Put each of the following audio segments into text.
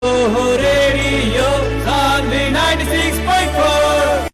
हो रेडियो सान्वी 96.4।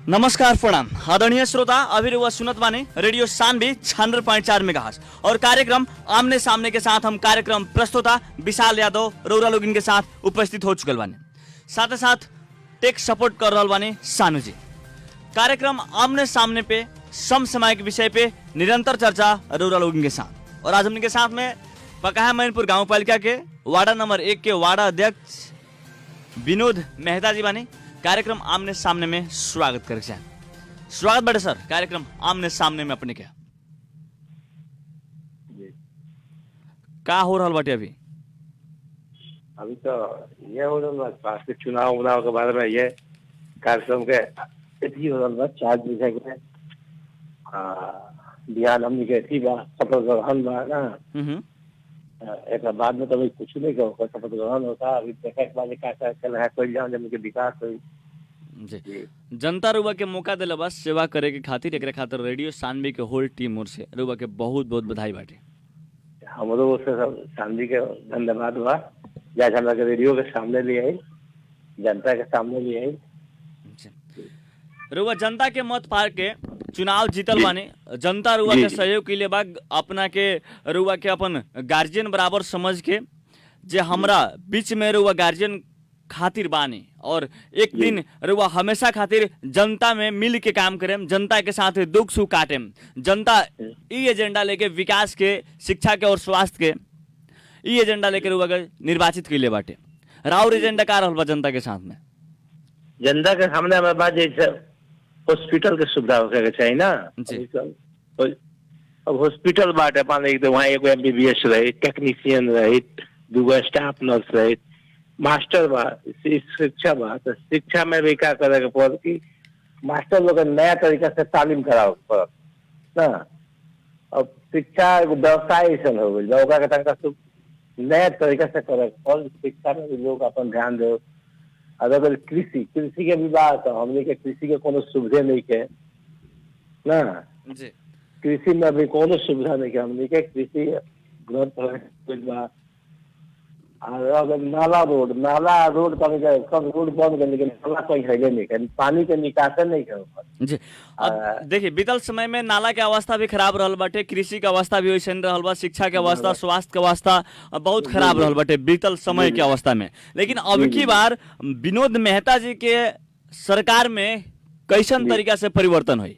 नमस्कार प्रणाम आदरणीय श्रोता, अभी रुआ सुनत बाने रेडियो सान्वी 96.4 मेगाहर्ट्ज और कार्यक्रम आमने सामने के साथ हम कार्यक्रम प्रस्तुता विशाल यादव रौरा लोगिन के साथ उपस्थित हो चुकल बाने। साथ ही साथ टेक सपोर्ट कर रहल बाने सानू जी। कार्यक्रम आमने सामने पे समसामयिक विषय पे निरंतर चर्चा रौरा लोगिन के साथ, और आज हमने के साथ में पकाहा मैनपुर गाँव पालिका के वार्ड नंबर 1 के वार्ड अध्यक्ष विनोद मेहता जी बाने। कार्यक्रम आमने सामने में स्वागत कर स्वागत बड़े सर। कार्यक्रम आमने सामने में अपने क्या हो रहा बाटे अभी तो ये हो रहा पास के चुनाव उनाव के बारे में ये कार्यक्रम के इतनी हो रहा 4 विषय के बिहान हमने के थी बा शपथ ग्रहण बा ना। एक बाद में तो कुछ नहीं कहो शपथ ग्रहण होता। अभी देखा के बाद क्या चल रहा है कोई जान जब के विकास हुई जी। जनता रुआ के मौका दिला बस सेवा करे के खातिर, एकरे खातिर रेडियो सान्वी के होल टीम ओर से रुआ के बहुत बहुत बधाई बाटे। हमरो से सब सान्वी के धन्यवाद बा जैसे हमरा के रेडियो के सामने ले आई, जनता के सामने ले आई। रुआ जनता के मत पार के चुनाव जीतल बाने, जनता रुआ के सहयोग के लिए बा अपना के रुआ के अपन गार्जियन बराबर समझ के जे हमरा बीच में रुआ गार्जियन खातिर बाने, और एक दिन रुआ हमेशा खातिर जनता में मिल के काम करें, जनता के साथ दुख सुख काटें। जनता ई एजेंडा लेके विकास के, शिक्षा के और स्वास्थ्य के ई एजेंडा लेके रुआ के निर्वाचित के लिए बाटे। राउर एजेंडा का रहल बा जनता के साथ में? जनता के सामने हमारे बात जैसे हॉस्पिटल के सुविधा होके के चाहिए ना जी। अब हॉस्पिटल बाटे पाने एक तो वहाँ एगो एमबीबीएस रही, टेक्नीशियन रही, 2 स्टाफ नर्स रही, मास्टर बा, शिक्षा बा। तो शिक्षा में भी क्या करे के पड़ कि मास्टर लोग नया तरीका से तालीम कराओ पड़ ना। अब शिक्षा एगो व्यवसाय ऐसा हो गई ओकरा के तनका नया तरीका से करे के पड़। शिक्षा में भी लोग अपन ध्यान दो। अगर कृषि के भी बात हमने के कृषि के कोनो सुविधा नहीं के ना जी। कृषि में भी कोनो सुविधा नहीं के हमने के कृषि ग्रंथ अगर नाला रोड कम रोड बंद कर, लेकिन नाला कोई है नहीं, पानी के निकासन नहीं है जी। अब देखिए बीतल समय में नाला के अवस्था भी खराब रहल बाटे, कृषि के अवस्था भी वैसे रहल बा, शिक्षा के अवस्था, स्वास्थ्य के अवस्था बहुत खराब रहल बाटे बीतल समय के अवस्था में। लेकिन अब की बार विनोद मेहता जी के सरकार में कैसन तरीका से परिवर्तन हुई?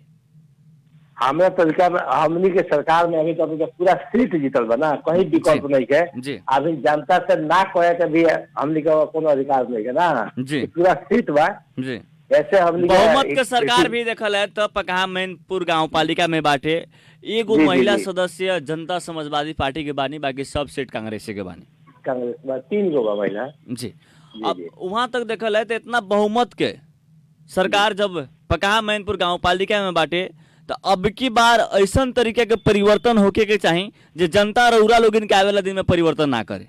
हमारे तरीका में हमनी के सरकार में अभी तो पूरा सीट जीतल बा ना, कहीं विकल्प नहीं है। अभी जनता से ना कहे के भी हमनी का कोनो अधिकार नहीं है ना, पूरा सीट बा जी। ऐसे हमनी बहुमत के सरकार भी देखल है तो पकहा मैनपुर गांव पालिका में बाटे एगो महिला सदस्य जनता समाजवादी पार्टी के बानी, बाकी सब सीट कांग्रेस के बानी। कांग्रेस बा 3 गो बा महिला जी। अब वहां तक देखल है तो इतना बहुमत के सरकार जब पकहा मैनपुर गांव पालिका में बाटे तो अब की बार ऐसा तरीके के परिवर्तन होके के चाहिए जो जनता रउरा लोगिन के आवेला दिन में परिवर्तन ना करे।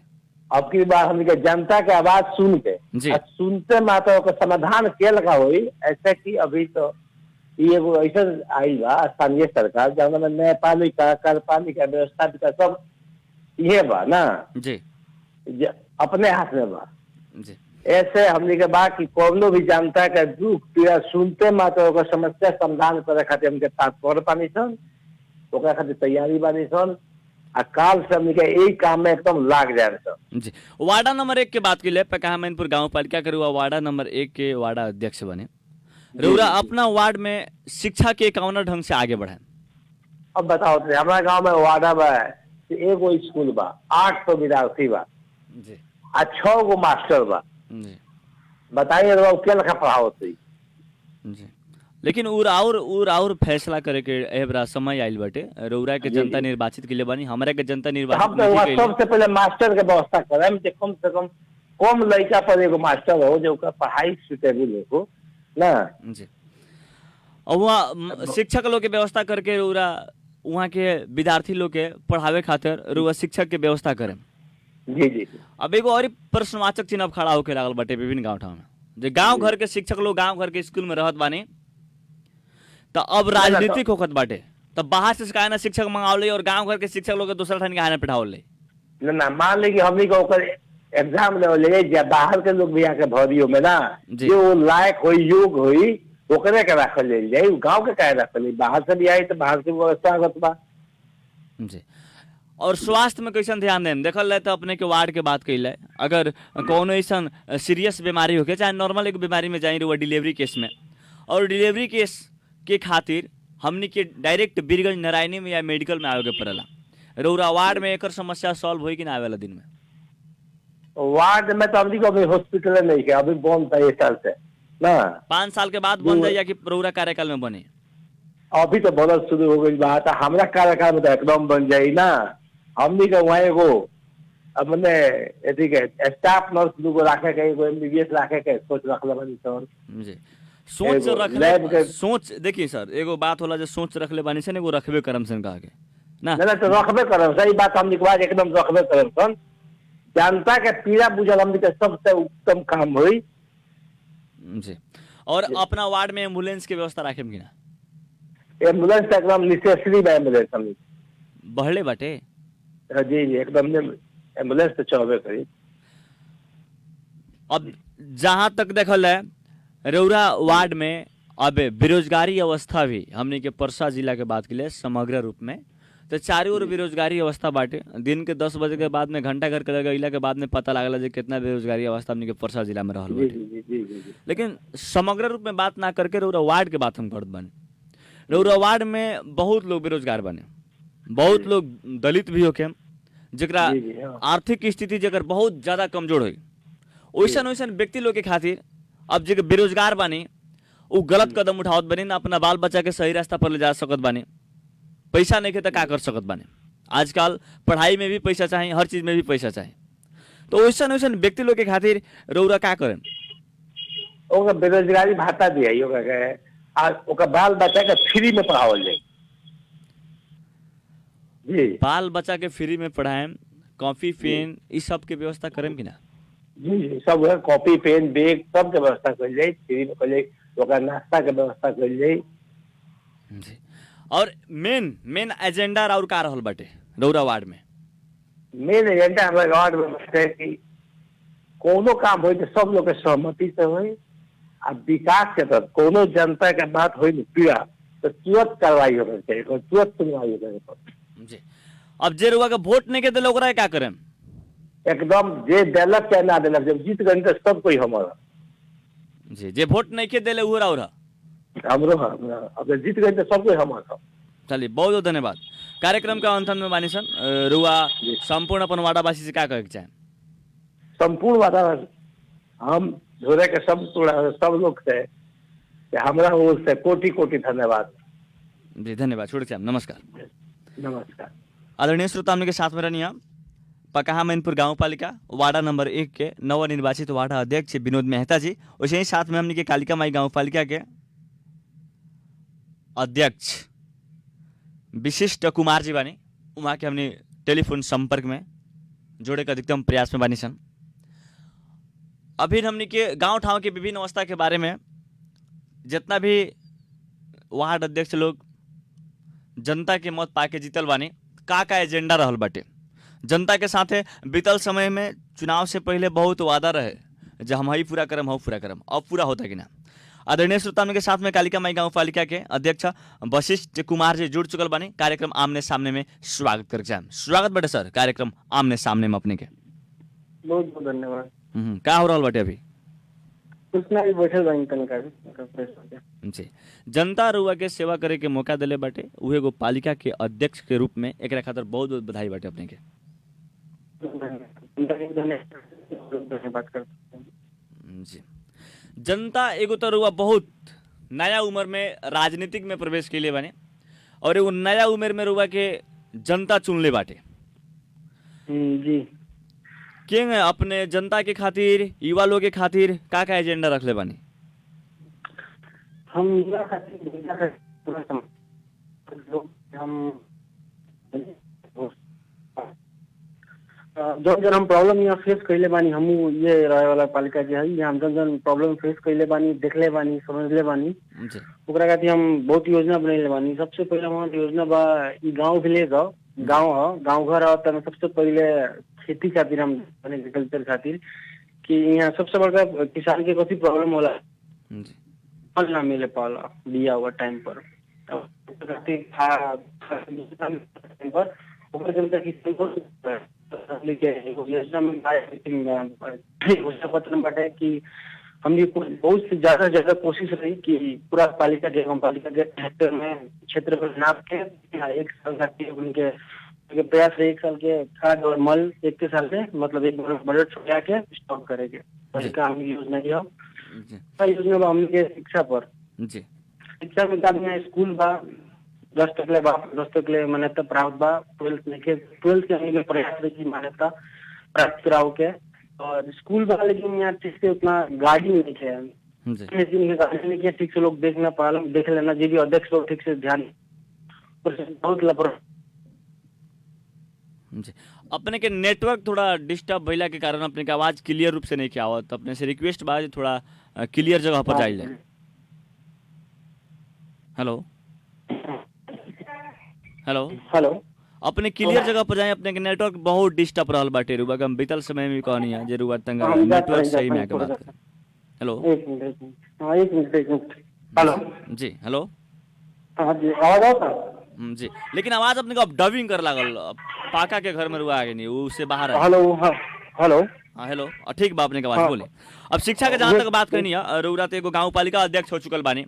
अब की बार हम जनता के आवाज सुन के सुनते मात्र समाधान के लगा हुई। ऐसे कि अभी तो ये एगो ऐसा आई बा स्थानीय सरकार जहाँ में न्यायपालिका कार्यपालिका व्यवस्था सब ये बा ना जी अपने हाथ में बा। जी ऐसे हमने के बा कि कोनो भी जनता का दुख पीड़ा सुनते मात्र ओकर समस्या समाधान करे खातिर हमके तत्पर पानी सन, ओकरा खातिर तैयारी बानी सन, आ काल से हमने के यही काम में एकदम लाग जाए सन। जी वार्डा नंबर 1 के बात की ले पका मैनपुर गाँव पालिका के रुआ वार्डा नंबर 1 के वार्डा अध्यक्ष बने रउरा अपना वार्ड में शिक्षा के कौना ढंग से आगे बढ़ाए। अब बताओ तो हमारा गांव में वार्डा बा एगो स्कूल बा 800 विद्यार्थी बा जी आ 6 गो मास्टर बा। जी बताइए रउआ क्या लिखा पढ़ाओ जी। लेकिन और फैसला करे के एबरा समय आइल बाटे रउरा के जनता निर्वाचित के लिए बानी हमरा के जनता निर्वाचित हम तो सबसे पहले मास्टर के व्यवस्था करें जे कम से कम लड़का पर एगो मास्टर हो जो पढ़ाई सुटेबल हो ना जी। और वहाँ शिक्षक लोग के व्यवस्था करके रउरा वहाँ के विद्यार्थी लोग के पढ़ावे खातिर रउरा शिक्षक के व्यवस्था करें। जी जी अब एगो और प्रश्नवाचक चिन्ह अब खड़ा होके लागल बाटे विभिन्न गाँव ठाव में जो गाँव घर के शिक्षक लोग गाँव घर के स्कूल में रहत बानी तो अब राजनीतिक होखत बाटे तब बाहर से काहे ना शिक्षक मंगावले और गांव घर के शिक्षक लोग के दूसरा ठान के हाने पिठावले ना मान ले कि हमनी को ओकर एग्जाम ले जा बाहर के लोग भी आके भरियो में ना जो लायक होई योग होई ओकरे के रखल ले जाई गांव के काहे रखल बाहर से भी आई तो बाहर से वो स्वागत बा जी। और स्वास्थ्य में कैसन ध्यान दें देखल जाए तो अपने के वार्ड के बात कैले अगर कोनो ऐसा सीरियस बीमारी होके चाहे नॉर्मल एक बीमारी में जाई रहुआ डिलीवरी केस में और डिलीवरी केस के खातिर हमनी के डायरेक्ट बीरगंज नारायणी में या मेडिकल में आवे के पड़ेला रउरा वार्ड में एकर समस्या सॉल्व होई कि ना आवेला दिन में। वार्ड में तो हमनी को अभी हॉस्पिटल नहीं के अभी बंद था 1 साल से ना 5 साल के बाद बन जाए या कि रउरा कार्यकाल में बने अभी तो बहुत शुरू हो गई बात हमारा कार्यकाल में तो एकदम बन जाई ना हमनी के वहाँ एगो अपने स्टाफ नर्स दूगो रखे के एगो MBBS रखे के सोच रखले बानी सर जी। सोच रखले सोच देखिए सर एगो बात होला जो सोच रखले बानी से एगो रखबे करम सन कहा के ना तो रखबे करम सही बात हमनी के बाद एकदम रखबे करम सन जनता के पीड़ा बुझल हमनी के सबसे उत्तम काम होई जी। और अपना वार्ड में एम्बुलेंस के व्यवस्था राखेम कि ना एम्बुलेंस तो एकदम नेसेसरी बा एम्बुलेंस हमनी बढ़ले बाटे जी जी एकदम एम्बुलेंस तो चाहबे करी। अब जहां तक देखल है रउरा वार्ड में अब बेरोजगारी अवस्था भी हमने के परसा जिला के बात के लिए समग्र रूप में तो चारों ओर बेरोजगारी अवस्था बाटे दिन के 10 बजे के बाद में घंटा घर के लगेला के बाद में पता लागला जे कितना बेरोजगारी अवस्था हमने के परसा जिला में रहल बाटे। लेकिन समग्र रूप में बात ना करके रउरा वार्ड के बात हम करत बानी रउरा वार्ड में बहुत लोग बेरोजगार बने बहुत लोग दलित भी होके जरा आर्थिक स्थिति जगह बहुत ज्यादा कमजोर हुई वैसन वैसन व्यक्ति लोग के खातिर अब जो बेरोजगार बानी वो गलत कदम उठावत बानी ना अपना बाल बच्चा के सही रास्ता पर ले जा सकत बानी पैसा नहीं के तो का कर सकत बानी आजकल पढ़ाई में भी पैसा चाहिए हर चीज में भी पैसा चाहिए तो वैसन वैसन व्यक्ति लोग के खातिर रउरा का करें ओकर बेरोजगारी भाता दिया ओकर बाल बच्चा के फ्री में पढ़ावल जाए जी बाल बच्चा के फ्री में पढ़ाएं कॉपी पेन इस सब के व्यवस्था करें कि ना जी सब कॉपी पेन बैग सब के व्यवस्था कर जाए फ्री में कर जाए ओकर नाश्ता के व्यवस्था कर जाए जी। और मेन एजेंडा और का रहल बाटे रउरा वार्ड में मेन एजेंडा हमारे वार्ड में है कि कोनो काम हो तो सब लोग के सहमति से हो विकास के तरफ कोनो जनता के बात हो पीड़ा तो तुरंत कार्रवाई होना चाहिए तुरंत सुनवाई होना जी। अब जे रुआ के वोट नहीं के दिल ओकरा क्या करें एकदम जे दिलक चाहे ना दिलक जब जीत गई तो सब कोई हमारा जी जे वोट नहीं के दिले उहरा उहरा हमरो अगर जीत गई तो सब कोई हमारा। चलिए बहुत बहुत धन्यवाद। कार्यक्रम का अंत में बानी सन रुआ संपूर्ण अपन वाडावासी से क्या कहे चाहे संपूर्ण वातावरण हम झोरे के सब लोग से हमारा ओर से कोटि कोटि धन्यवाद जी। धन्यवाद छोड़ के नमस्कार नमस्कार। आदरणीय श्रोता हमने के साथ में रहनी पकहा मैनपुर गाँव पालिका वार्डा नंबर 1 के नवनिर्वाचित वार्डा अध्यक्ष विनोद मेहता जी वैसे ही साथ में हमने के कालिका माई गाँव पालिका के अध्यक्ष विशिष्ट कुमार जी बानी वहाँ के हमने टेलीफोन संपर्क में जोड़े का अधिकतम प्रयास में बानी सन। अभी हमने के गांव ठाव के विभिन्न अवस्था के बारे में जितना भी वार्ड अध्यक्ष लोग जनता के मत पाके जीतल बानी, का एजेंडा रहल बाटे? जनता के साथे बीतल समय में चुनाव से पहले बहुत वादा रहे जो हम ही पूरा करम, अब पूरा होता कि ना? आदरणीय श्रोता के साथ में कालिका माई गाँव पालिका के अध्यक्ष वशिष्ठ कुमार जी जुड़ चुकल बानी। कार्यक्रम आमने सामने में स्वागत कर जाए। स्वागत बाटे सर कार्यक्रम आमने सामने में अपने के। बहुत बहुत धन्यवाद। का हो रहा बाटे अभी? कुछ ना बैठल बानी तनका जी। जनता रुआ के सेवा करे के मौका दिले बाटे, उहे एगो पालिका के अध्यक्ष के रूप में, एकरा खातिर बहुत बहुत बधाई बाटे अपने के। धन्यवाद करते हैं जी। जनता एगो तो रुआ बहुत नया उम्र में राजनीतिक में प्रवेश के बाने और एगो नया उम्र में रुआ के जनता चुनले बाटे जी। के अपने जनता के खातिर, युवा लोग के खातिर का एजेंडा रखले बानी? हम युवा खातिर पूरा हम जन हम प्रॉब्लम यहाँ फेस कैले बानी, हम ये रहे वाला पालिका जे है यहाँ जन प्रॉब्लम फेस कैले बानी, देखले बानी, समझले बानी। ओकरा खातिर हम बहुत योजना बनैले बानी। सबसे पहले हमार योजना बा ई गांव विलेज ह, गांव घर ह, त सबसे पहले खेती खातिर हम एग्रीकल्चर खातिर कि यहाँ सबसे बड़का किसान के कथी प्रॉब्लम होला, फल ना मिले पाला दिया हुआ टाइम पर, योजना पत्र में बाटे कि हमने बहुत से ज्यादा कोशिश रही कि पूरा पालिका के हेक्टेयर में क्षेत्र पर नाप के 1 साल खातिर उनके प्रयास है 1 साल के खाद और मल 1 साल के मतलब एक बजट छुड़ा के स्टॉक करेंगे। पालिका हम योजना की योजना बा हमने शिक्षा पर जी। शिक्षा में का स्कूल बा 10 तक ले मान्यता प्राप्त बा। 12th के हमने प्रयास रही की मान्यता प्राप्त कराओ के और स्कूल बा, लेकिन यहाँ ठीक से उतना गाड़ी नहीं है, गाड़ी नहीं है ठीक से, लोग देख ना पाला, देख लेना जी भी अध्यक्ष लोग ठीक से ध्यान बहुत लापरवाही जी। अपने के नेटवर्क थोड़ा डिस्टर्ब भइला के कारण अपने के आवाज क्लियर रूप से नहीं किया आवत, अपने से रिक्वेस्ट बा थोड़ा क्लियर जगह पर जाइले। हेलो हेलो हेलो, अपने क्लियर जगह पर जाए, अपने के नेटवर्क बहुत डिस्टर्ब रहल बाटे। रुआ हम बीतल समय में कहनी है जे रुआ तंगा नेटवर्क सही में आके बात कर। हेलो एक मिनट हेलो जी। हेलो हाँ जी, आवाज आता जी, लेकिन आवाज अपने को अब डबिंग कर लागल, पाका के घर में रुआ आगे नहीं, उससे बाहर है। हेलो हेलो हाँ हेलो, ठीक बा अपने के आवाज बोले। अब शिक्षा के जहाँ तक बात करनी है, रुआ तो एगो गाँव पालिका अध्यक्ष हो चुकल बानी।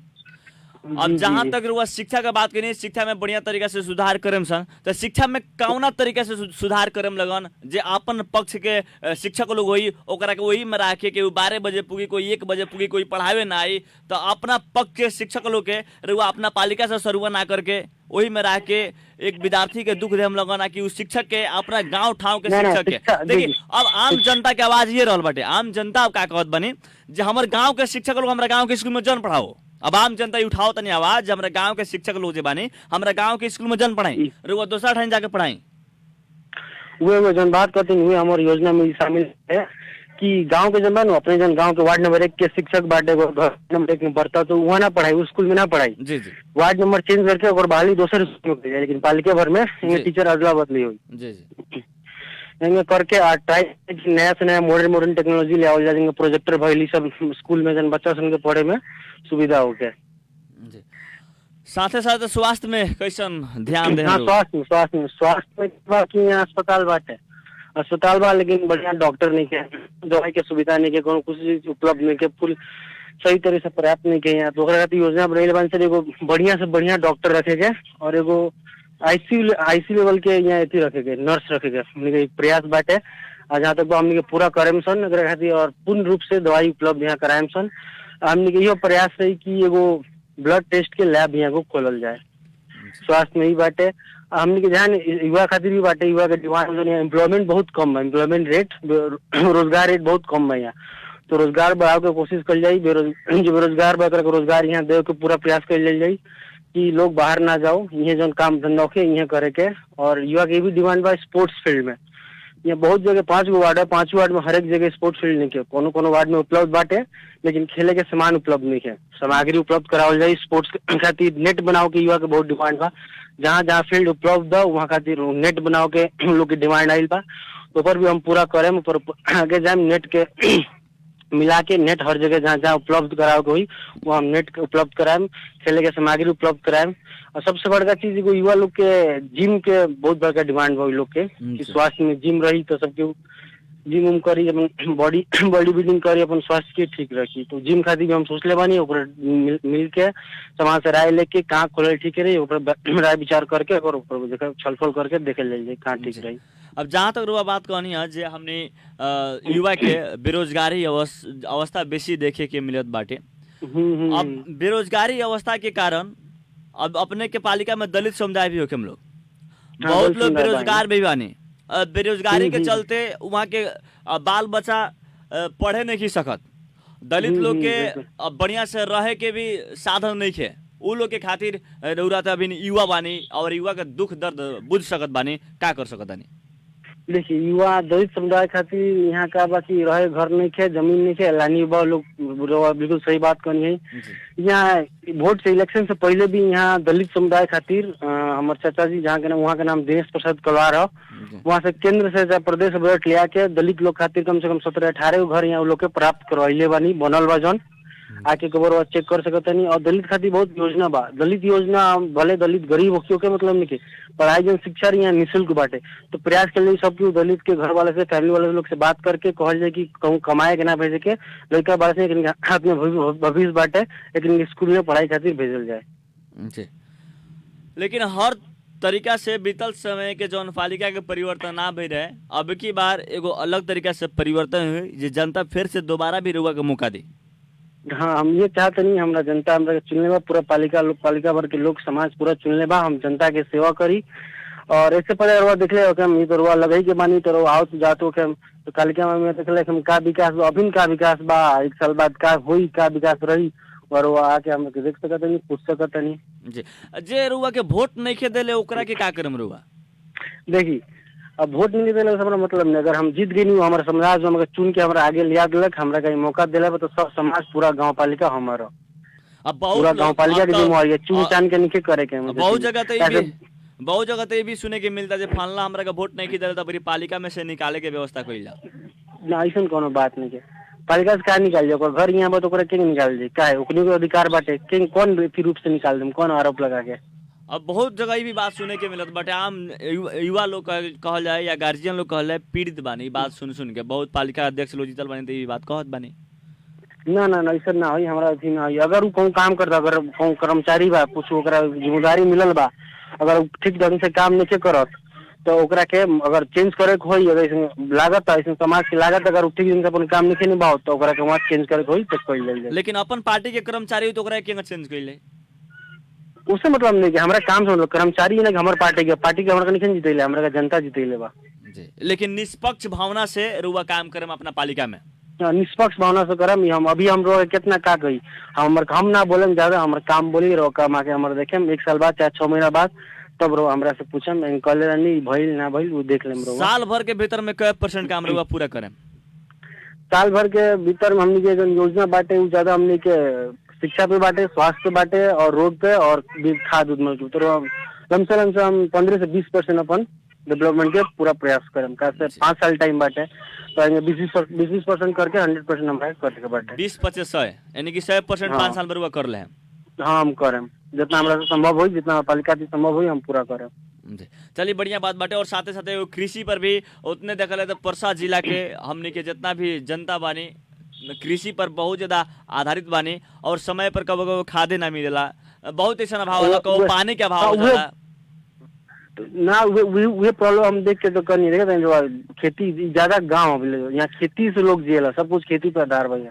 अब जहाँ तक रुआ शिक्षा का बात करें, शिक्षा में बढ़िया तरीका से सुधार करें सन, तो शिक्षा में कौना तरीका से सुधार करें लगन जे अपन पक्ष के शिक्षक लोग होई ओकरा के वही में रखे के 12 बजे पुगी, कोई 1 बजे पुगी, कोई पढ़ावे ना आई, तो अपना पक्ष के शिक्षक लोग के रुआ अपना पालिका से सरुआ ना करके वही में रह के एक विद्यार्थी के दुख दे हम लगना कि उस शिक्षक के अपना गांव ठाव के शिक्षक के। देखिए अब आम जनता के आवाज ये रहल बाटे, आम जनता अब का कहत बनी जे हमर गांव के शिक्षक लोग हमरा गांव के स्कूल में जन पढ़ाओ। अब आम जनता उठाओ तनी आवाज, हमारे गांव के शिक्षक लोग जे बानी हमारे गांव के स्कूल में जन पढ़ाई, रुआ दूसरा ठान जाके पढ़ाई। वो जन बात करते हुए हमारी योजना में शामिल है कि गांव के जन बानो अपने जन गांव के वार्ड नंबर 1 के शिक्षक बाटे नंबर 1 में पढ़ता तो वहाँ ना पढ़ाई, उस स्कूल में ना पढ़ाई जी जी, वार्ड नंबर चेंज करके और बहाली दूसरे स्कूल में, लेकिन पालिका भर में टीचर अदला बदली हुई जी जी करके ट्राई नया से नया मॉडर्न टेक्नोलॉजी ले आवल जाएंगे, प्रोजेक्टर भइली सब स्कूल में जन बच्चा सन के पढ़े में सुविधा हो गया जी। साथ साथ स्वास्थ्य में कैसन ध्यान दे? स्वास्थ्य में बाकी यहाँ अस्पताल बाटे, अस्पताल बा लेकिन बढ़िया डॉक्टर नहीं के, दवाई के सुविधा नहीं के, कोनो कुछ चीज उपलब्ध नहीं के, फुल सही तरह से पर्याप्त नहीं के। यहाँ तो योजना बनैले बानी सर एगो बढ़िया से बढ़िया डॉक्टर रखे के और एगो आईसी लेवल के यहाँ एथी रखे के, नर्स रखे के, हमने एक प्रयास बाटे। जहाँ तक हमने पूरा करेम सन अगर खातिर और पूर्ण रूप से दवाई उपलब्ध यहाँ कराएम सन। हमने यो प्रयास है कि एगो ब्लड टेस्ट के लैब यहाँ को खोलल जाए। स्वास्थ्य में ही बाटे हमने के ध्यान युवा खातिर भी बाटे, युवा के डिमांड एम्प्लॉयमेंट बहुत कम है, एम्प्लॉयमेंट रेट रोजगार रेट बहुत कम है यहाँ, तो रोजगार बढ़ाव के कोशिश कर जाये। जो बेरोजगार बा रोजगार यहाँ दे के पूरा प्रयास कर जाये कि लोग बाहर ना जाओ, यहाँ जो काम धंधा के यहाँ करे के। और युवा के भी डिमांड बा स्पोर्ट्स फील्ड में, यहाँ बहुत जगह 5 गो वार्ड है, 5 वार्ड में हर एक जगह स्पोर्ट्स फील्ड नहीं है। कोनो वार्ड में उपलब्ध बाटे, लेकिन खेले के सामान उपलब्ध नहीं है। सामग्री उपलब्ध करावल जाए स्पोर्ट्स खातिर। नेट बनाओ के युवा के बहुत डिमांड बा। जहाँ जहाँ फील्ड उपलब्ध है वहाँ खातिर नेट बनाओ के हम लोग की डिमांड आयल बा। ऊपर भी हम पूरा करें, ऊपर आगे जाए नेट के मिला के नेट हर जगह जहाँ जहाँ उपलब्ध कराओ के हुई वो हम नेट उपलब्ध कराएं, खेले के सामग्री उपलब्ध कराएं। और सबसे बड़का चीज एगो युवा लोग के जिम के बहुत बड़का डिमांड बा लोग के कि स्वास्थ्य में जिम रही तो सबके जिम उम करी, अपन बॉडी बिल्डिंग करी, अपन स्वास्थ्य के ठीक रखी। तो जिम खातिर भी हम सोच ले बानी, ओकरा मिल के समाज से राय लेके कहाँ खोले ठीक रही, ओकरा राय विचार करके और ऊपर देखा छलफल करके देखे ले जाए कहाँ ठीक रही। अब जहाँ तक रुआ बात कहनी है जे हमने युवा के बेरोजगारी अवस्था बेसी देखे के मिलत बाटे। अब बेरोजगारी अवस्था के कारण अब अपने के पालिका में दलित समुदाय भी होके हम लोग बहुत लोग बेरोजगार भी बानी। बेरोजगारी के चलते वहाँ के बाल बच्चा पढ़े नहीं सकत। दलित लोग के बढ़िया से रहे के भी साधन नहीं है। उ लोग के खातिर रउरा त अभी युवा बानी और युवा के दुख दर्द बुझ सकत बानी, का कर सकत बानी? देखिए युवा दलित समुदाय खातिर यहाँ का बाकी रहे घर नहीं है, जमीन नहीं है, लानी युवा लोग बिल्कुल सही बात कहनी है। यहाँ वोट से इलेक्शन से पहले भी यहाँ दलित समुदाय खातिर हमारे चाचा जी जहाँ के वहाँ का नाम दिनेश प्रसाद कलवार है, वहाँ से केंद्र से चाहे प्रदेश बजट लिया के दलित लोग खातिर कम से कम 17-18 घर यहाँ लोग के प्राप्त करवाइले बानी, बनल बा जौन आके कबर चेक कर सकते नहीं। और दलित खातिर बहुत योजना बा। दलित योजना भले दलित गरीब हो के मतलब नहीं के पढ़ाई जन शिक्षा यहाँ निःशुल्क बाटे। तो प्रयास के लिए सब दलित के घर वाले से फैमिली वाले लोग से बात करके कहल जाए कि कहूँ कमाए के ना भेजे के लड़का बारे से हाथ में भविष्य बाटे, लेकिन स्कूल में पढ़ाई खातिर भेजल जाए। लेकिन हर तरीका से बीतल समय के जौन पालिका के परिवर्तन ना भई रहे, अब की बार एगो अलग तरीका से परिवर्तन हुई जे जनता फिर से दोबारा भी रुआ के मौका दी। हाँ, हम ये चाहते नहीं हमरा जनता हमरा चुनले बा, पूरा पालिका भर के लोग समाज पूरा चुनले बा, हम जनता के सेवा करी। और इससे पहले रुआ देख ले हम ये तो रुआ लगई के बानी तो आओ जातो के तो पालिका में देख ले हम का विकास बा, अभिन का विकास बा, 1 साल बाद का हुई का विकास रही और वो आके हम देख सकत नहीं, पूछ सकत नहीं। जी जे रुआ के वोट नहीं के देले ओकरा के का करम रुआ? देखी अब वोट नहीं देले हमरा मतलब नहीं, अगर हम जीत गई नहीं हमारे समाज में हमके चुन के हमरा आगे लिया दिलक, हमरा कहीं मौका दिला तो सब समाज पूरा गांव पालिका हमारा। अब पूरा गांव पालिका के जिम्मेवारी है, चुन चान के नहीं करे के। बहुत जगह तो ये भी सुने के मिलता है फलना हमरा का वोट नहीं की दिला तो पूरी पालिका में से निकाले के व्यवस्था कइल जा। ना ऐसा कोनो बात नहीं है, पालिका से का निकाल जाए घर यहाँ बा तो ओकरा के निकाल जाए, का है ओकनी के अधिकार बाटे, के कौन रूप से निकाल देम, कौन आरोप लगा के। अब बहुत जगह ये भी बात सुने के मिलत बटे, आम युवा लोग कहल जाए या गार्जियन लोग कहल जाए पीड़ित बानी बात सुन के, बहुत पालिका अध्यक्ष लोग जीतल बानी तो ये बात कहत बानी। ना ना ना ऐसा ना हो, हमारा अथी ना हो। अगर कहूँ काम करता, अगर कहूँ कर्मचारी बा कुछ ओकरा जिम्मेदारी मिलल बा, अगर ठीक ढंग से काम नहीं करत तो ओकरा के अगर चेंज करे के होई, अगर लागत है समाज की लागत अगर ठीक ढंग से अपन काम नहीं निभाओ तो ओकरा के वहाँ चेंज करे के होई तो कइल जाए। लेकिन अपन पार्टी के कर्मचारी तो ओकरा के चेंज कइले उससे मतलब नहीं कि हमारा काम से मतलब कर्मचारी ना कि हमारे पार्टी के हमरा नहीं जीतेले, हमरा का जनता जीतेले बा जी। लेकिन निष्पक्ष भावना से रुआ काम करम अपना पालिका में, निष्पक्ष भावना से करम। हम अभी हम लोग कितना का कही हम ना बोले ज्यादा, हमारे काम बोली रो काम आके हमारे देखे 1 साल बाद चाहे 6 महीना बाद तब रो हमरा से पूछम कहले नहीं भइल ना भइल वो देख लेम। रो साल भर के भीतर में कै % काम रुआ पूरा करें? साल भर के भीतर में हमने के जो योजना बाटे वो ज्यादा हमने के शिक्षा पे बाटे, स्वास्थ्य पे बाटे और रोड पे और खाद उद्योग के। तो कम से हम 15 से 20% अपन डेवलपमेंट के पूरा प्रयास करें। कैसे 5 साल टाइम बाटे तो 20% करके 100% हम कर के बाटे। 20-25 यानी कि 100% 5 साल में कर ले हैं। हाँ हम करें, जितना हमरा से संभव हो, जितना पालिका से संभव हो हम पूरा करें। चलिए बढ़िया बात बाटे। और साथे साथे कृषि पर भी उतने देखल है तो परसा जिला के हमने के जितना भी जनता बानी कृषि पर बहुत ज्यादा आधारित बानी और समय पर कब कब खादे ना मिलेला, बहुत ऐसा अभाव होला, कब पानी के अभाव होला ना। वे प्रॉब्लम हम देख के तो कर नहीं रहे। जो खेती ज्यादा गाँव यहाँ खेती से लोग जियेला, सब कुछ खेती पर आधार भैया।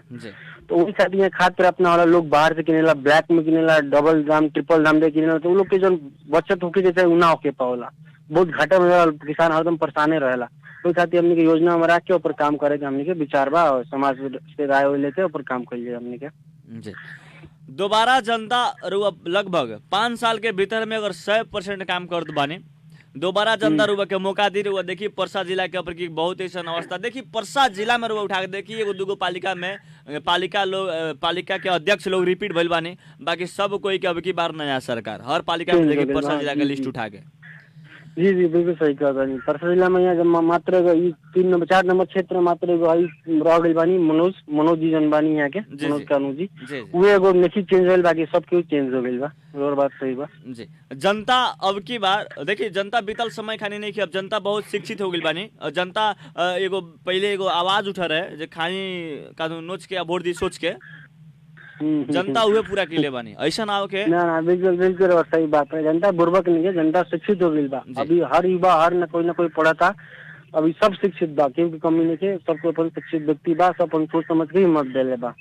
तो वही खातिर यहाँ खाद प्राप्त ना होला, लोग बाहर से किनेला, ब्लैक में किनेला, डबल दाम ट्रिपल दाम दे किनेला, तो लोग के जो बचत होके जैसे ना होके पाओला, बहुत घाटा में किसान हरदम परेशाने रहेला। तो खातिर हमने के योजना में रख के ऊपर काम करे के हमने के विचार बा और समाज से राय लेते ऊपर काम करिए हमने के जी। दोबारा जनता लगभग 5 साल के भीतर में अगर 100% काम कर बानी दोबारा जनता रुआ के मौका दी रुआ। देखिए पर्सा जिला के ऊपर की बहुत ऐसा अवस्था, देखिए पर्सा जिला में रुआ उठा के देखिए एगो दूगो पालिका में पालिका के अध्यक्ष लोग रिपीट भइल बानी, बाकी सब कोई के अब की बार नया सरकार हर पालिका में देखिए पर्सा जिला के लिस्ट उठा के। जी जी बिल्कुल सही कहा था। परसा जिला में यहाँ मात्र 4 नंबर क्षेत्र में मात्र रह गई बानी मनोज जी जन बानी यहाँ के, मनोज कानू जी, वो एगो नहीं चेंज होल, बाकी सब क्यों चेंज हो गई बा। और बात सही बा जी। जनता अब की बार देखिए जनता बीतल समय खानी नहीं कि अब जनता बहुत शिक्षित हो गई बानी। जनता एगो पहले एगो आवाज उठा रहे जो खानी कानून नोच के वोट दी सोच के, जनता हुए पूरा किले बानी ऐसा ना हो के ना बिल्कुल बिल्कुल सही बात है। जनता बुर्बक नहीं है, जनता शिक्षित हो गई बा। अभी हर युवा हर न कोई पढ़ा था, अभी सब शिक्षित बा, क्योंकि कमी नहीं है, सबको अपन शिक्षित व्यक्ति बा, सब अपन सोच समझ के ही मत देले बा।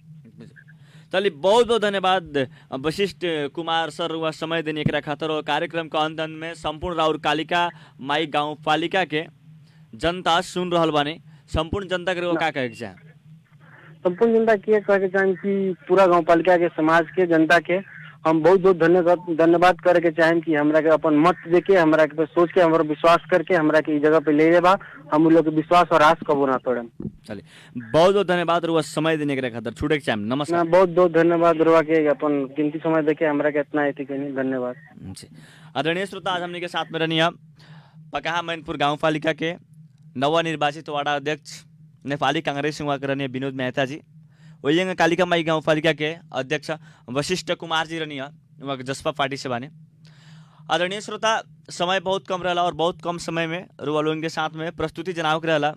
चलिए बहुत बहुत धन्यवाद वशिष्ठ कुमार सर वह समय देने के खातिर। और कार्यक्रम का अंत में संपूर्ण राउर कालिका माई गाँव पालिका के जनता सुन रहा बानी, संपूर्ण जनता के का कहे चाहे? संपूर्ण जनता के कहे के चाहें कि पूरा गांव पालिका के समाज के जनता के हम बहुत बहुत धन्यवाद करे के चाहें कि हमरा के अपन मत देके हमरा के सोच के हमारा विश्वास करके हमरा के इस जगह पे ले बा। हम लोग के विश्वास और आस कबो ना तोड़े। चलिए बहुत बहुत धन्यवाद रुआ समय देने के खातिर। छूटे के चाहें नमस्कार। बहुत बहुत धन्यवाद रुआ के अपन कीमती समय देके हमरा के इतना धन्यवाद जी। आदरणीय श्रोता, आज हमने के साथ में रहनी पकहा मैनपुर गाँव पालिका के नवनिर्वाचित वार्ड अध्यक्ष नेपाली कांग्रेस हुआ करनी विनोद मेहता जी, वही कालिका माई गाँव पालिका के अध्यक्ष वशिष्ठ कुमार जी रनिया वहाँ जसपा पार्टी से बाने। आदरणीय श्रोता, समय बहुत कम रहा और बहुत कम समय में रुआ लोगों के साथ में प्रस्तुति जनाव के रहा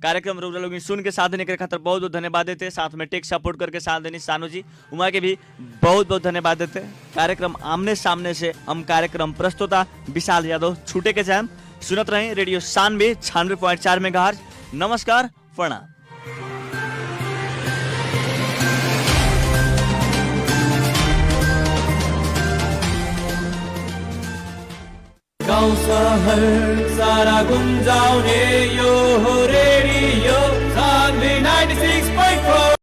कार्यक्रम रुआ लोग सुन के साथ देने के खातिर बहुत बहुत धन्यवाद देते। साथ में टेक सपोर्ट करके साथ देनी सानू जी उमा के भी बहुत बहुत धन्यवाद देते। कार्यक्रम आमने सामने से हम कार्यक्रम प्रस्तुता विशाल यादव छूटे के चाहें सुनत रहे रेडियो शानबे 96.4 मेगाहर्ट्ज। नमस्कार, प्रणाम। गाउँ सहर सारा गुन्जाउने यो हो रेडियो